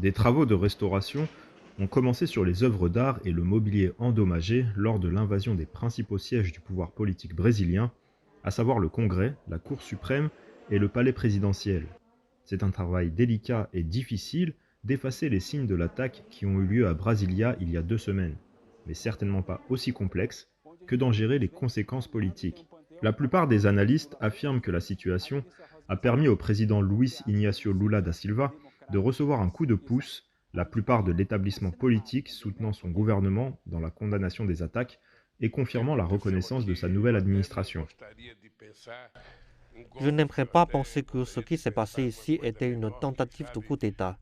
Des travaux de restauration ont commencé sur les œuvres d'art et le mobilier endommagé lors de l'invasion des principaux sièges du pouvoir politique brésilien, à savoir le Congrès, la Cour suprême et le palais présidentiel. C'est un travail délicat et difficile d'effacer les signes de l'attaque qui ont eu lieu à Brasilia il y a 2 semaines, mais certainement pas aussi complexe que d'en gérer les conséquences politiques. La plupart des analystes affirment que la situation a permis au président Luiz Inácio Lula da Silva de recevoir un coup de pouce, la plupart de l'établissement politique soutenant son gouvernement dans la condamnation des attaques et confirmant la reconnaissance de sa nouvelle administration. Je n'aimerais pas penser que ce qui s'est passé ici était une tentative de coup d'État.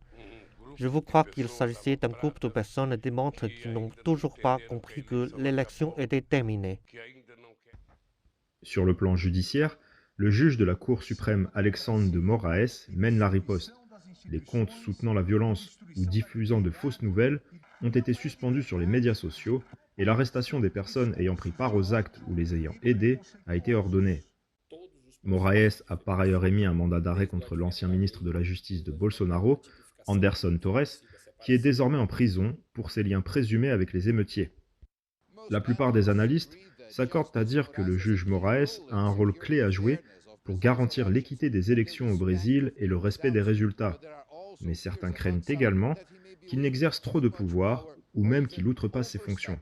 Je veux croire qu'il s'agissait d'un groupe de personnes démentes qui n'ont toujours pas compris que l'élection était terminée. Sur le plan judiciaire, le juge de la Cour suprême Alexandre de Moraes mène la riposte. Les comptes soutenant la violence ou diffusant de fausses nouvelles ont été suspendus sur les médias sociaux et l'arrestation des personnes ayant pris part aux actes ou les ayant aidés a été ordonnée. Moraes a par ailleurs émis un mandat d'arrêt contre l'ancien ministre de la Justice de Bolsonaro, Anderson Torres, qui est désormais en prison pour ses liens présumés avec les émeutiers. La plupart des analystes s'accordent à dire que le juge Moraes a un rôle clé à jouer pour garantir l'équité des élections au Brésil et le respect des résultats. Mais certains craignent également qu'il n'exerce trop de pouvoir ou même qu'il outrepasse ses fonctions.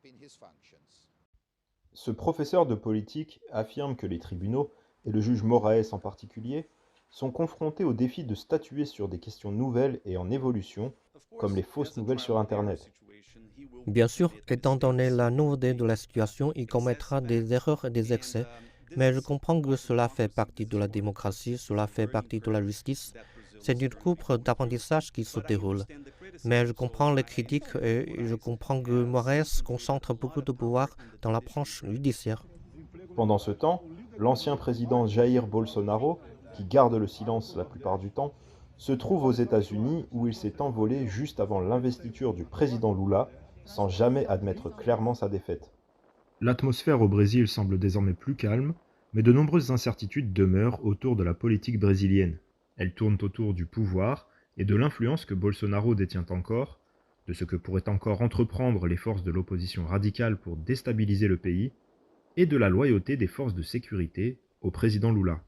Ce professeur de politique affirme que les tribunaux, et le juge Moraes en particulier, sont confrontés au défi de statuer sur des questions nouvelles et en évolution, comme les fausses nouvelles sur Internet. Bien sûr, étant donné la nouveauté de la situation, il commettra des erreurs et des excès, mais je comprends que cela fait partie de la démocratie, cela fait partie de la justice. C'est une courbe d'apprentissage qui se déroule. Mais je comprends les critiques et je comprends que Moraes concentre beaucoup de pouvoir dans la branche judiciaire. Pendant ce temps, l'ancien président Jair Bolsonaro, qui garde le silence la plupart du temps, se trouve aux États-Unis où il s'est envolé juste avant l'investiture du président Lula, sans jamais admettre clairement sa défaite. L'atmosphère au Brésil semble désormais plus calme, mais de nombreuses incertitudes demeurent autour de la politique brésilienne. Elles tournent autour du pouvoir et de l'influence que Bolsonaro détient encore, de ce que pourraient encore entreprendre les forces de l'opposition radicale pour déstabiliser le pays, et de la loyauté des forces de sécurité au président Lula.